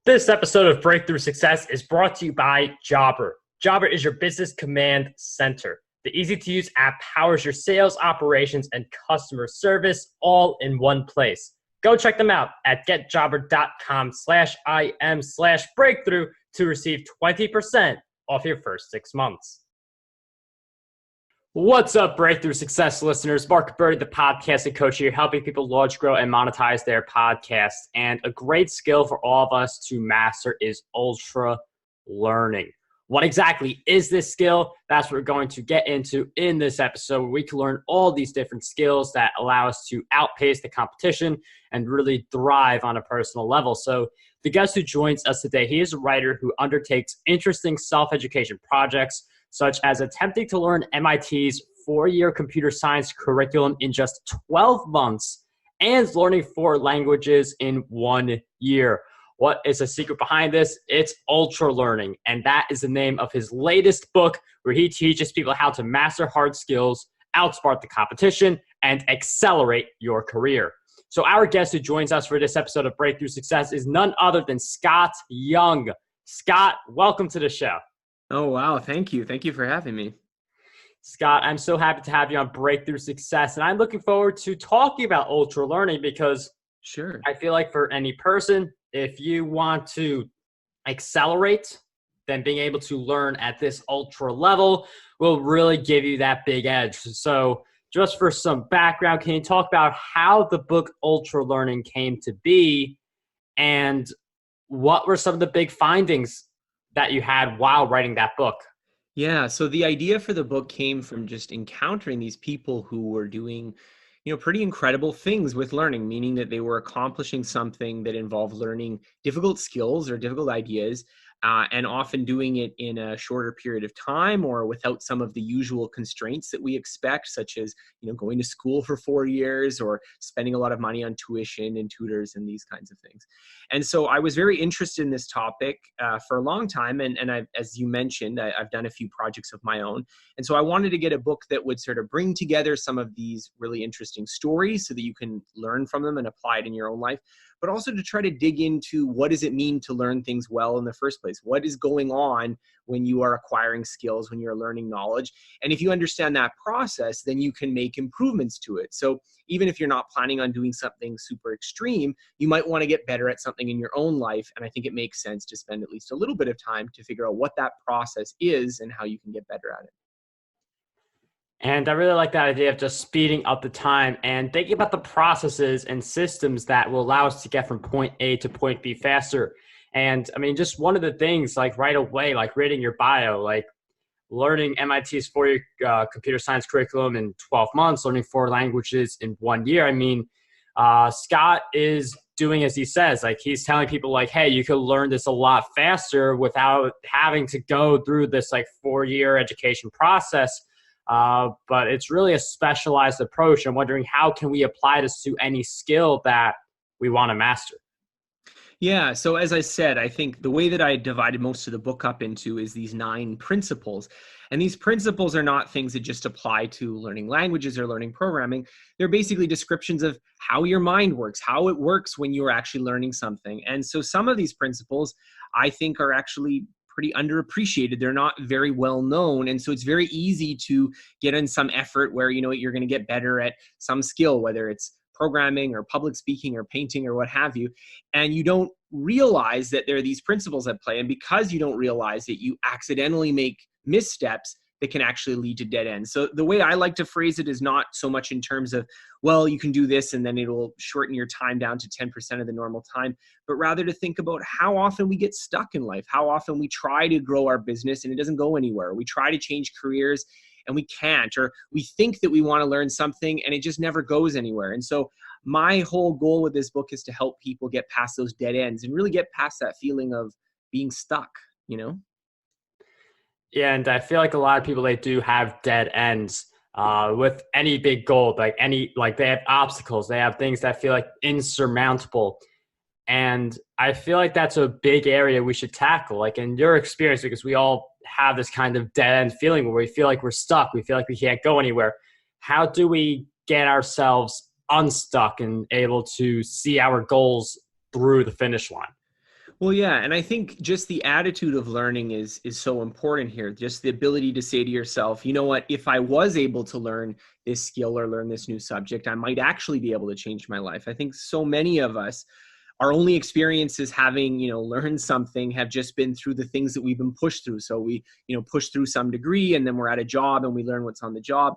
This episode of Breakthrough Success is brought to you by Jobber. Jobber is your business command center. The easy-to-use app powers your sales, operations, and customer service all in one place. Go check them out at getjobber.com/im/breakthrough to receive 20% off your first 6 months. What's up, Breakthrough Success listeners? Marc Guberti, the podcasting coach here, helping people launch, grow, and monetize their podcasts. And a great skill for all of us to master is ultra learning. What exactly is this skill? That's what we're going to get into in this episode, where we can learn all these different skills that allow us to outpace the competition and really thrive on a personal level. So the guest who joins us today, he is a writer who undertakes interesting self-education projects, such as attempting to learn MIT's 4-year computer science curriculum in just 12 months and learning 4 languages in 1 year. What is the secret behind this? It's Ultralearning, and that is the name of his latest book, where he teaches people how to master hard skills, outsmart the competition, and accelerate your career. So our guest who joins us for this episode of Breakthrough Success is none other than Scott Young. Scott, welcome to the show. Oh, wow. Thank you. Thank you for having me. Scott, I'm so happy to have you on Breakthrough Success, and I'm looking forward to talking about Ultralearning because Sure. I feel like for any person, if you want to accelerate, then being able to learn at this ultra level will really give you that big edge. So just for some background, can you talk about how the book Ultralearning came to be and what were some of the big findings that you had while writing that book? Yeah. So the idea for the book came from just encountering these people who were doing, pretty incredible things with learning, meaning that they were accomplishing something that involved learning difficult skills or difficult ideas, and often doing it in a shorter period of time or without some of the usual constraints that we expect, such as, going to school for 4 years or spending a lot of money on tuition and tutors and these kinds of things. And so I was very interested in this topic for a long time. And I've, as you mentioned, I've done a few projects of my own. And so I wanted to get a book that would sort of bring together some of these really interesting stories so that you can learn from them and apply it in your own life, but also to try to dig into what does it mean to learn things well in the first place? What is going on when you are acquiring skills, when you're learning knowledge? And if you understand that process, then you can make improvements to it. So even if you're not planning on doing something super extreme, you might want to get better at something in your own life. And I think it makes sense to spend at least a little bit of time to figure out what that process is and how you can get better at it. And I really like that idea of just speeding up the time and thinking about the processes and systems that will allow us to get from point A to point B faster. And I mean, just one of the things, like right away, like reading your bio, like learning MIT's 4-year computer science curriculum in 12 months, learning 4 languages in 1 year. I mean, Scott is doing as he says, like he's telling people like, hey, you could learn this a lot faster without having to go through this like 4-year education process. But it's really a specialized approach. I'm wondering, how can we apply this to any skill that we want to master? Yeah. So as I said, I think the way that I divided most of the book up into is these 9 principles. And these principles are not things that just apply to learning languages or learning programming. They're basically descriptions of how your mind works, how it works when you're actually learning something. And so some of these principles I think are actually pretty underappreciated. They're not very well known. And so it's very easy to get in some effort where, you're going to get better at some skill, whether it's programming or public speaking or painting or what have you. And you don't realize that there are these principles at play. And because you don't realize it, you accidentally make missteps that can actually lead to dead ends. So the way I like to phrase it is not so much in terms of, well, you can do this and then it'll shorten your time down to 10% of the normal time, but rather to think about how often we get stuck in life, how often we try to grow our business and it doesn't go anywhere. We try to change careers and we can't, or we think that we want to learn something and it just never goes anywhere. And so my whole goal with this book is to help people get past those dead ends and really get past that feeling of being stuck, Yeah, and I feel like a lot of people, they do have dead ends with any big goal, like they have obstacles, they have things that feel like insurmountable. And I feel like that's a big area we should tackle, like in your experience, because we all have this kind of dead end feeling where we feel like we're stuck. We feel like we can't go anywhere. How do we get ourselves unstuck and able to see our goals through the finish line? Well, yeah, and I think just the attitude of learning is so important here. Just the ability to say to yourself, you know what, if I was able to learn this skill or learn this new subject, I might actually be able to change my life. I think so many of us, our only experiences having, learned something have just been through the things that we've been pushed through. So we, push through some degree and then we're at a job and we learn what's on the job.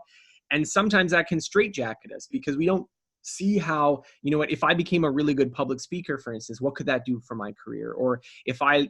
And sometimes that can straitjacket us because we don't see how, if I became a really good public speaker, for instance, what could that do for my career? Or if I,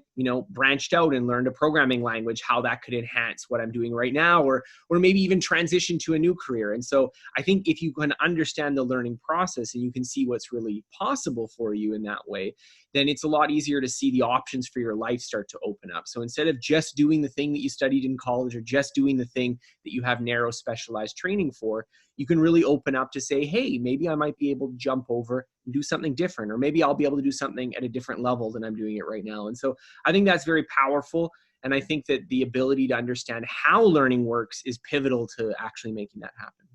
branched out and learned a programming language, how that could enhance what I'm doing right now, or maybe even transition to a new career. And so I think if you can understand the learning process and you can see what's really possible for you in that way, then it's a lot easier to see the options for your life start to open up. So instead of just doing the thing that you studied in college or just doing the thing that you have narrow specialized training for, you can really open up to say, hey, maybe I might be able to jump over and do something different, or maybe I'll be able to do something at a different level than I'm doing it right now. And so I think that's very powerful. And I think that the ability to understand how learning works is pivotal to actually making that happen.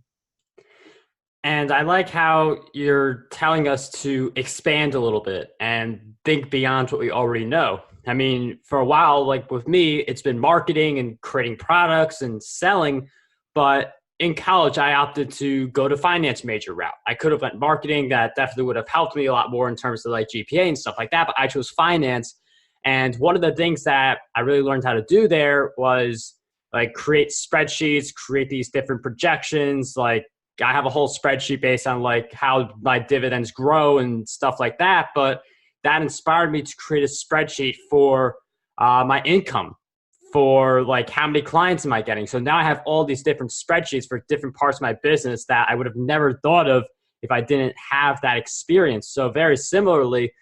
And I like how you're telling us to expand a little bit and think beyond what we already know. I mean, for a while, like with me, it's been marketing and creating products and selling, but in college, I opted to go to finance major route. I could have went marketing. That definitely would have helped me a lot more in terms of like GPA and stuff like that. But I chose finance. And one of the things that I really learned how to do there was like create spreadsheets, create these different projections. Like I have a whole spreadsheet based on like how my dividends grow and stuff like that. But that inspired me to create a spreadsheet for my income, for like how many clients am I getting. So now I have all these different spreadsheets for different parts of my business that I would have never thought of if I didn't have that experience. So very similarly,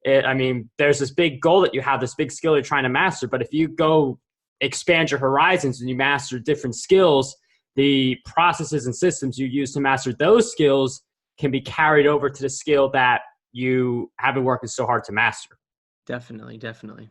there's this big goal that you have, this big skill you're trying to master. But if you go expand your horizons and you master different skills, the processes and systems you use to master those skills can be carried over to the skill that you have been working so hard to master. Definitely, definitely.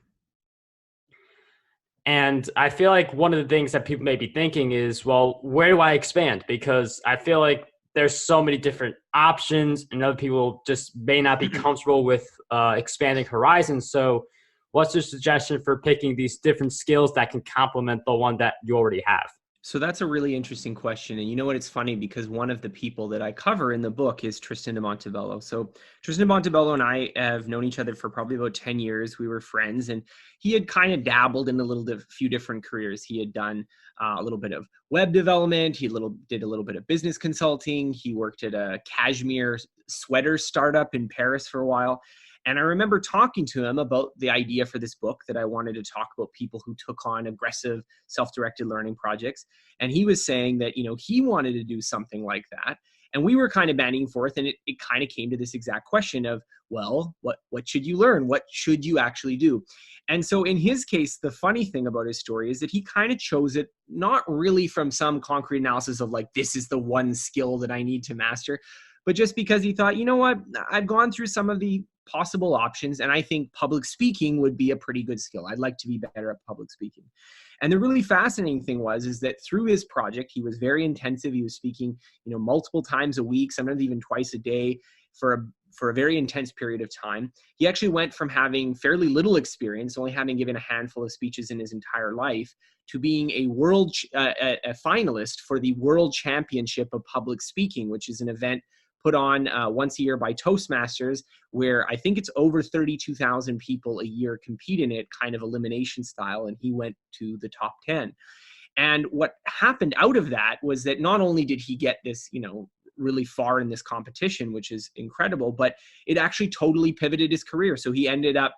And I feel like one of the things that people may be thinking is, well, where do I expand? Because I feel like there's so many different options and other people just may not be comfortable with expanding horizons. So what's your suggestion for picking these different skills that can complement the one that you already have? So that's a really interesting question. And you know what? It's funny because one of the people that I cover in the book is Tristan de Montebello. So Tristan de Montebello and I have known each other for probably about 10 years. We were friends and he had kind of dabbled in a few different careers. He had done a little bit of web development. He did a little bit of business consulting. He worked at a cashmere sweater startup in Paris for a while. And I remember talking to him about the idea for this book that I wanted to talk about people who took on aggressive self-directed learning projects. And he was saying that, he wanted to do something like that. And we were kind of banding forth and it kind of came to this exact question of, well, what should you learn? What should you actually do? And so in his case, the funny thing about his story is that he kind of chose it, not really from some concrete analysis of like, this is the one skill that I need to master, but just because he thought, you know what, I've gone through some of the possible options and I think public speaking would be a pretty good skill. I'd like to be better at public speaking. And the really fascinating thing is that through his project, he was very intensive. He was speaking, multiple times a week, sometimes even twice a day for a very intense period of time. He actually went from having fairly little experience, only having given a handful of speeches in his entire life, to being a finalist for the World Championship of Public Speaking, which is an event put on once a year by Toastmasters, where I think it's over 32,000 people a year compete in it, kind of elimination style, and he went to the top 10. And what happened out of that was that not only did he get this, really far in this competition, which is incredible, but it actually totally pivoted his career. So he ended up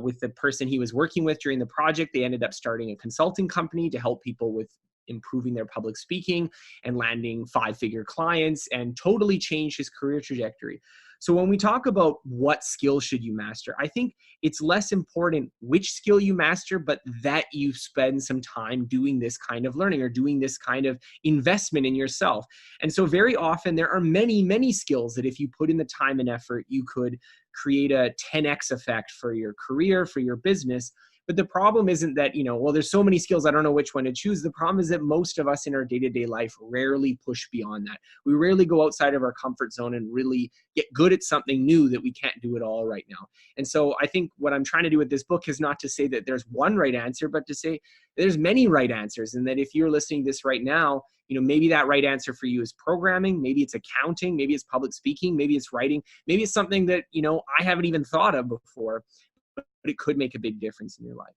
with the person he was working with during the project, they ended up starting a consulting company to help people with improving their public speaking and landing 5-figure clients, and totally changed his career trajectory. So when we talk about what skill should you master, I think it's less important which skill you master, but that you spend some time doing this kind of learning or doing this kind of investment in yourself. And so very often there are many, many skills that if you put in the time and effort, you could create a 10x effect for your career, for your business. But the problem isn't that, there's so many skills, I don't know which one to choose. The problem is that most of us in our day-to-day life rarely push beyond that. We rarely go outside of our comfort zone and really get good it's something new that we can't do it all right now. And so I think what I'm trying to do with this book is not to say that there's one right answer, but to say there's many right answers. And that if you're listening to this right now, maybe that right answer for you is programming, maybe it's accounting, maybe it's public speaking, maybe it's writing, maybe it's something that, I haven't even thought of before, but it could make a big difference in your life.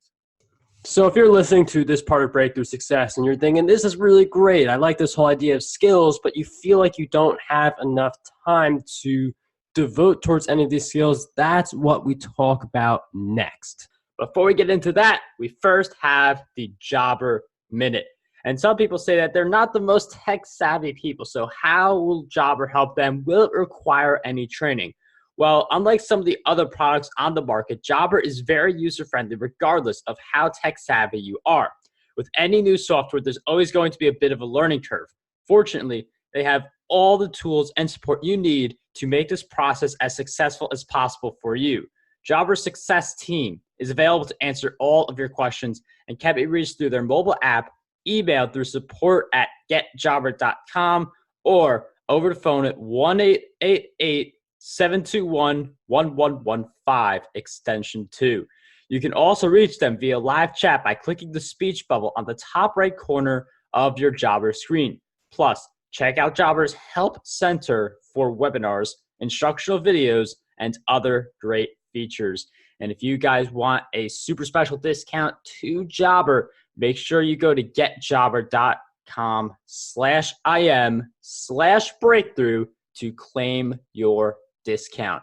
So if you're listening to this part of Breakthrough Success and you're thinking, this is really great, I like this whole idea of skills, but you feel like you don't have enough time to devote towards any of these skills, that's what we talk about next. Before we get into that, we first have the Jobber Minute. And some people say that they're not the most tech-savvy people, so how will Jobber help them? Will it require any training? Well, unlike some of the other products on the market, Jobber is very user-friendly regardless of how tech-savvy you are. With any new software, there's always going to be a bit of a learning curve. Fortunately, they have all the tools and support you need to make this process as successful as possible for you. Jobber's Success Team is available to answer all of your questions and can be reached through their mobile app, email through support@getjobber.com, or over the phone at 1-888-721-1115, extension 2. You can also reach them via live chat by clicking the speech bubble on the top right corner of your Jobber screen. Plus, check out Jobber's Help Center for webinars, instructional videos, and other great features. And if you guys want a super special discount to Jobber, make sure you go to getjobber.com/im/breakthrough to claim your discount.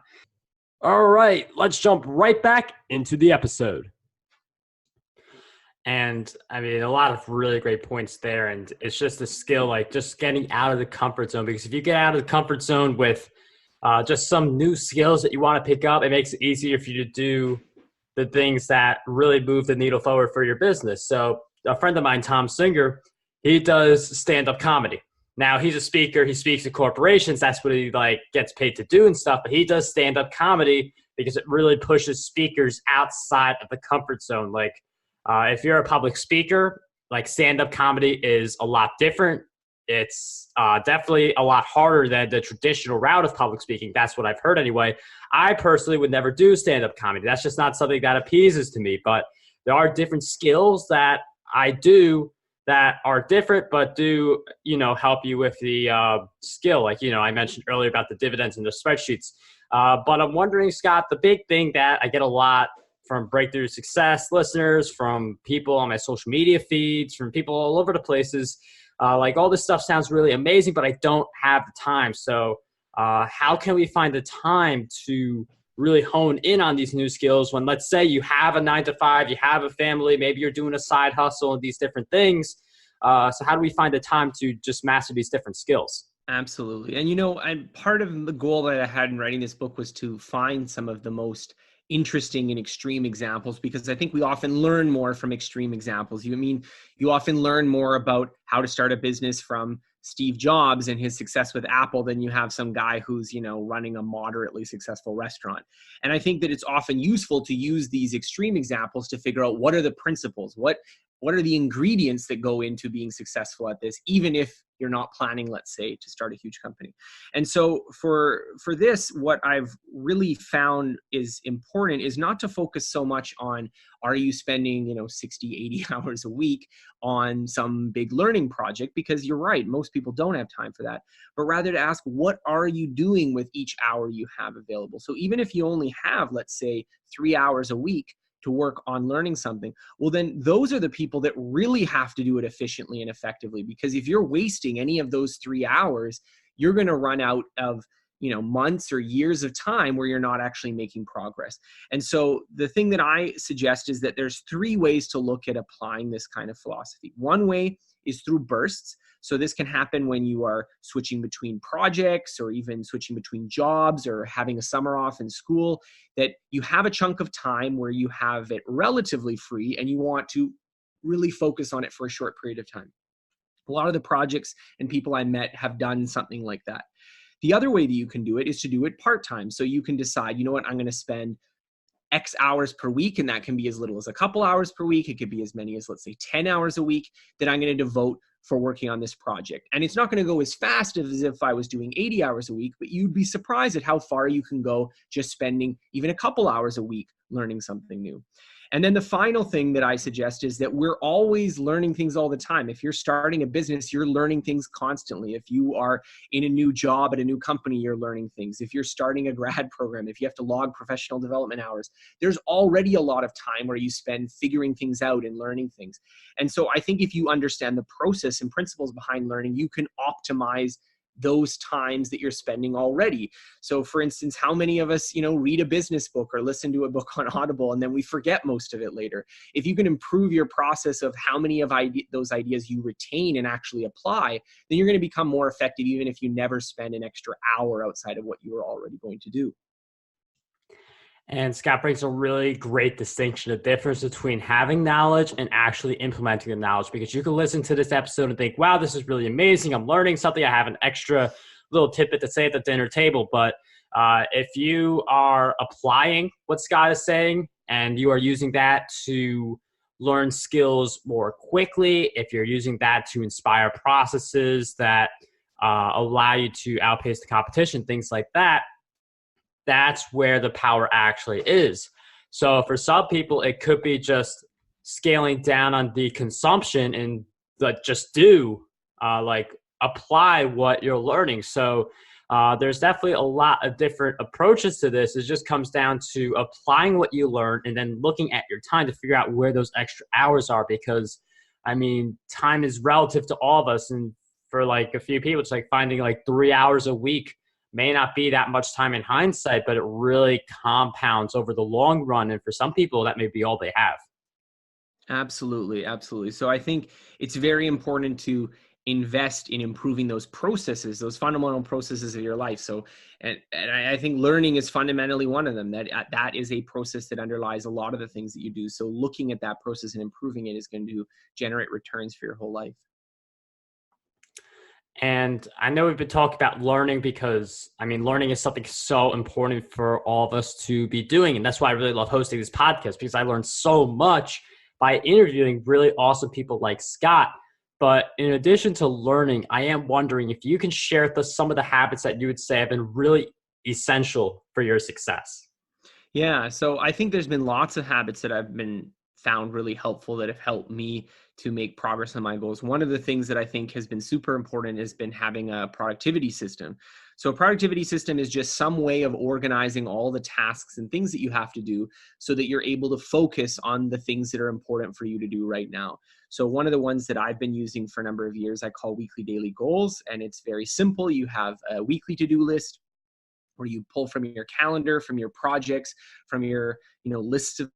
All right, let's jump right back into the episode. And I mean, a lot of really great points there. And it's just a skill, like just getting out of the comfort zone. Because if you get out of the comfort zone with just some new skills that you want to pick up, it makes it easier for you to do the things that really move the needle forward for your business. So a friend of mine, Tom Singer, he does stand-up comedy. Now he's a speaker. He speaks at corporations. That's what he gets paid to do and stuff. But he does stand-up comedy because it really pushes speakers outside of the comfort zone. If you're a public speaker, stand-up comedy is a lot different. It's definitely a lot harder than the traditional route of public speaking. That's what I've heard anyway. I personally would never do stand-up comedy. That's just not something that appeases to me. But there are different skills that I do that are different, but do, help you with the skill. I mentioned earlier about the dividends and the spreadsheets. But I'm wondering, Scott, the big thing that I get a lot from Breakthrough Success listeners, from people on my social media feeds, from people all over the places, all this stuff sounds really amazing, but I don't have the time. So how can we find the time to really hone in on these new skills when, let's say, you have a 9-to-5, you have a family, maybe you're doing a side hustle and these different things. So how do we find the time to just master these different skills? Absolutely. And part of the goal that I had in writing this book was to find some of the most interesting and extreme examples, because I think we often learn more from extreme examples. You often learn more about how to start a business from Steve Jobs and his success with Apple than you have some guy who's, running a moderately successful restaurant. And I think that it's often useful to use these extreme examples to figure out what are the principles, what are the ingredients that go into being successful at this, even if you're not planning, let's say, to start a huge company. And so for this, what I've really found is important is not to focus so much on, are you spending, 60, 80 hours a week on some big learning project? Because you're right, most people don't have time for that, but rather to ask, what are you doing with each hour you have available? So even if you only have, let's say, 3 hours a week to work on learning something, well, then those are the people that really have to do it efficiently and effectively. Because if you're wasting any of those 3 hours, you're going to run out of, months or years of time where you're not actually making progress. And so the thing that I suggest is that there's 3 ways to look at applying this kind of philosophy. One way is through bursts. So this can happen when you are switching between projects or even switching between jobs or having a summer off in school, that you have a chunk of time where you have it relatively free and you want to really focus on it for a short period of time. A lot of the projects and people I met have done something like that. The other way that you can do it is to do it part-time. So you can decide, I'm going to spend X hours per week, and that can be as little as a couple hours per week. It could be as many as, let's say, 10 hours a week that I'm going to devote for working on this project. And it's not going to go as fast as if I was doing 80 hours a week, but you'd be surprised at how far you can go just spending even a couple hours a week learning something new. And then the final thing that I suggest is that we're always learning things all the time. If you're starting a business, you're learning things constantly. If you are in a new job at a new company, you're learning things. If you're starting a grad program, if you have to log professional development hours, there's already a lot of time where you spend figuring things out and learning things. And so I think if you understand the process and principles behind learning, you can optimize those times that you're spending already. So for instance, how many of us, read a business book or listen to a book on Audible and then we forget most of it later? If you can improve your process of how many of those ideas you retain and actually apply, then you're going to become more effective even if you never spend an extra hour outside of what you were already going to do. And Scott brings a really great distinction, the difference between having knowledge and actually implementing the knowledge, because you can listen to this episode and think, wow, this is really amazing. I'm learning something. I have an extra little tidbit to say at the dinner table. But if you are applying what Scott is saying and you are using that to learn skills more quickly, if you're using that to inspire processes that allow you to outpace the competition, things like that, that's where the power actually is. So for some people, it could be just scaling down on the consumption and just apply what you're learning. So there's definitely a lot of different approaches to this. It just comes down to applying what you learn and then looking at your time to figure out where those extra hours are, because time is relative to all of us. And for a few people, it's like finding 3 hours a week may not be that much time in hindsight, but it really compounds over the long run. And for some people, that may be all they have. Absolutely. Absolutely. So I think it's very important to invest in improving those processes, those fundamental processes of your life. So, and I think learning is fundamentally one of them. That is a process that underlies a lot of the things that you do. So looking at that process and improving it is going to generate returns for your whole life. And I know we've been talking about learning because, learning is something so important for all of us to be doing. And that's why I really love hosting this podcast, because I learned so much by interviewing really awesome people like Scott. But in addition to learning, I am wondering if you can share with us some of the habits that you would say have been really essential for your success. Yeah. So I think there's been lots of habits that I've been found really helpful that have helped me to make progress on my goals. One of the things that I think has been super important has been having a productivity system. So a productivity system is just some way of organizing all the tasks and things that you have to do so that you're able to focus on the things that are important for you to do right now. So one of the ones that I've been using for a number of years, I call weekly daily goals. And it's very simple. You have a weekly to-do list where you pull from your calendar, from your projects, from your list of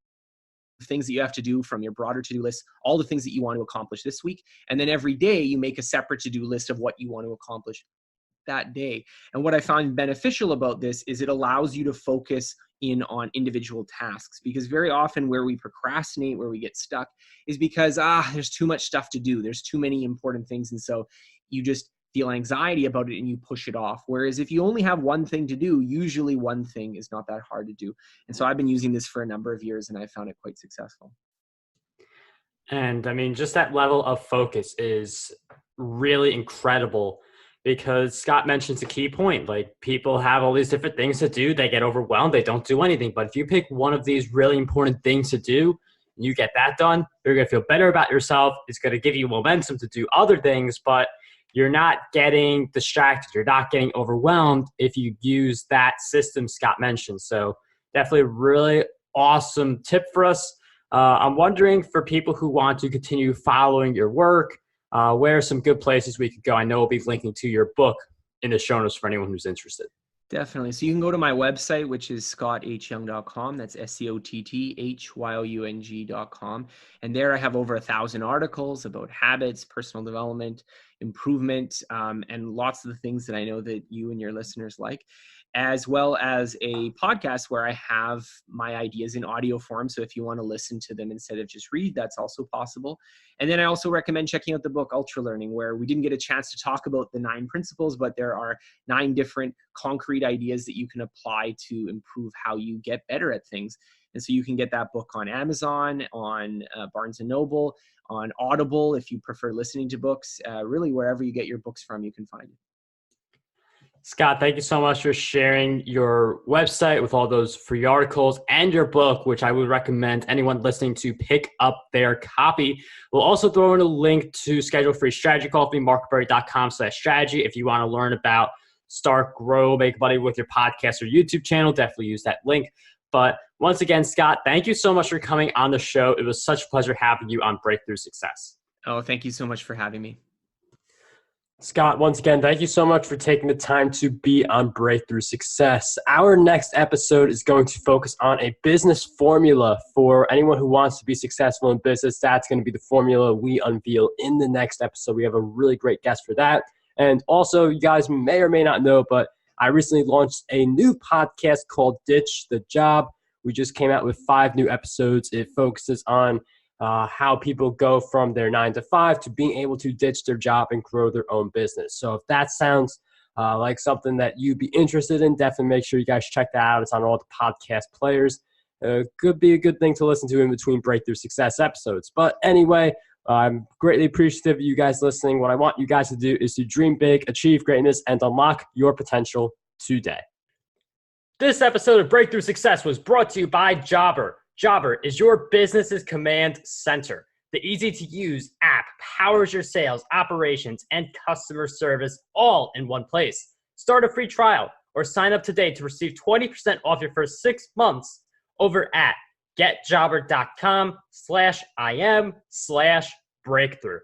things that you have to do, from your broader to-do list, all the things that you want to accomplish this week. And then every day you make a separate to-do list of what you want to accomplish that day. And what I find beneficial about this is it allows you to focus in on individual tasks, because very often where we procrastinate, where we get stuck, is because there's too much stuff to do. There's too many important things. And so you just feel anxiety about it and you push it off. Whereas if you only have one thing to do, usually one thing is not that hard to do. And so I've been using this for a number of years and I found it quite successful. And just that level of focus is really incredible, because Scott mentions a key point. People have all these different things to do. They get overwhelmed. They don't do anything. But if you pick one of these really important things to do, and you get that done, you're going to feel better about yourself. It's going to give you momentum to do other things, but you're not getting distracted. You're not getting overwhelmed if you use that system Scott mentioned. So definitely a really awesome tip for us. I'm wondering, for people who want to continue following your work, where are some good places we could go? I know we'll be linking to your book in the show notes for anyone who's interested. Definitely. So you can go to my website, which is scotthyoung.com. That's SCOTTHYOUNG.com. And there I have over 1,000 articles about habits, personal development, improvement, and lots of the things that I know that you and your listeners like. as well as a podcast where I have my ideas in audio form. So if you want to listen to them instead of just read, that's also possible. And then I also recommend checking out the book Ultralearning, where we didn't get a chance to talk about the 9 principles, but there are 9 different concrete ideas that you can apply to improve how you get better at things. And so you can get that book on Amazon, on Barnes & Noble, on Audible, if you prefer listening to books. Really, wherever you get your books from, you can find it. Scott, thank you so much for sharing your website with all those free articles and your book, which I would recommend anyone listening to pick up their copy. We'll also throw in a link to schedule a free strategy call with me, marcguberti.com/strategy. If you want to learn about start, grow, make money with your podcast or YouTube channel, definitely use that link. But once again, Scott, thank you so much for coming on the show. It was such a pleasure having you on Breakthrough Success. Oh, thank you so much for having me. Scott, once again, thank you so much for taking the time to be on Breakthrough Success. Our next episode is going to focus on a business formula for anyone who wants to be successful in business. That's going to be the formula we unveil in the next episode. We have a really great guest for that. And also, you guys may or may not know, but I recently launched a new podcast called Ditch the Job. We just came out with 5 new episodes. It focuses on how people go from their 9 to 5 to being able to ditch their job and grow their own business. So if that sounds like something that you'd be interested in, definitely make sure you guys check that out. It's on all the podcast players. Could be a good thing to listen to in between Breakthrough Success episodes. But anyway, I'm greatly appreciative of you guys listening. What I want you guys to do is to dream big, achieve greatness, and unlock your potential today. This episode of Breakthrough Success was brought to you by Jobber. Jobber is your business's command center. The easy-to-use app powers your sales, operations, and customer service all in one place. Start a free trial or sign up today to receive 20% off your first 6 months over at getjobber.com/im/breakthrough.